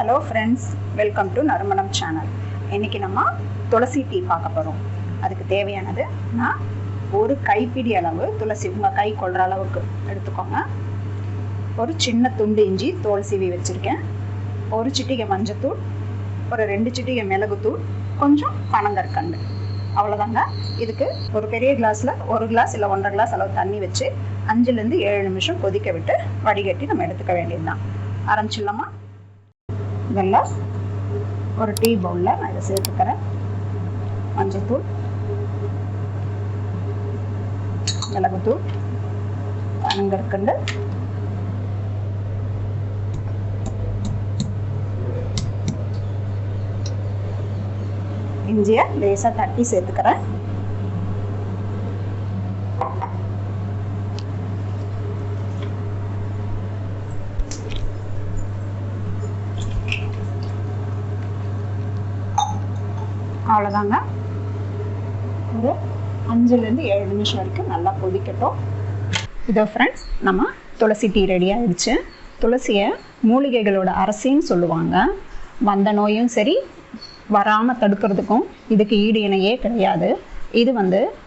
Hello friends, welcome to நறுமணம் channel. இன்றைக்கி நம்ம துளசி டீ பார்க்க போகிறோம். அதுக்கு தேவையானது நான் ஒரு கைப்பிடி அளவு துளசி, உங்கள் கை கொள்கிற அளவுக்கு எடுத்துக்கோங்க. ஒரு சின்ன துண்டு இஞ்சி தோல் சீவி வச்சுருக்கேன். ஒரு சிட்டிகை மஞ்சத்தூள், ஒரு 2 சிட்டிகை மிளகுத்தூள், கொஞ்சம் பனங்கற்கண்டு, அவ்வளோதாங்க. இதுக்கு ஒரு பெரிய கிளாஸில் 1 கிளாஸ் இல்லை 1.5 கிளாஸ் அளவு தண்ணி வச்சு 5லேருந்து 7 நிமிஷம் கொதிக்க விட்டு வடிகட்டி நம்ம எடுத்துக்க வேண்டியது தான். ஆரம்பிச்சிடலாமா? இதெல்லாம் ஒரு டீ பவுலில் நான் இதை சேர்த்துக்கிறேன். மஞ்சத்தூள், மிளகுத்தூள், பனங்கற்கண்டு, இஞ்சியை லேசாக தட்டி சேர்த்துக்கிறேன். அவ்வளோதாங்க. ஒரு 5லேருந்து 7 நிமிஷம் வரைக்கும் நல்லா கொதிக்கட்டும். இதோ ஃப்ரெண்ட்ஸ், நம்ம துளசி டீ ரெடி ஆகிடுச்சு. துளசியை மூலிகைகளோட அரசின்னு சொல்லுவாங்க. வந்த நோயும் சரி, வராமல் தடுக்கிறதுக்கும் இதுக்கு ஈடு இணையே கிடையாது. இது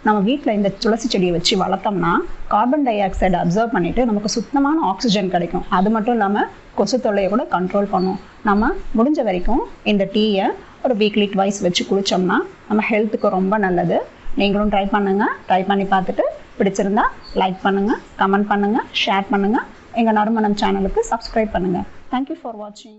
நம்ம வீட்டில் இந்த துளசி செடியை வச்சு வளர்த்தோம்னா கார்பன் டை ஆக்சைடை அப்சர்வ் பண்ணிவிட்டு நமக்கு சுத்தமான ஆக்சிஜன் கிடைக்கும். அது மட்டும் இல்லாமல் கொசு தொல்லையை கூட கண்ட்ரோல் பண்ணும். நம்ம முடிஞ்ச வரைக்கும் இந்த டீயை ஒரு வீக்லி ட்வைஸ் வச்சு குடித்தோம்னா நம்ம ஹெல்த்துக்கு ரொம்ப நல்லது. நீங்களும் ட்ரை பண்ணுங்கள். ட்ரை பண்ணி பார்த்துட்டு பிடிச்சிருந்தா லைக் பண்ணுங்கள், கமெண்ட் பண்ணுங்கள், ஷேர் பண்ணுங்கள். எங்கள் நறுமணம் சேனலுக்கு சப்ஸ்கிரைப் பண்ணுங்கள். தேங்க்யூ ஃபார் வாட்சிங்.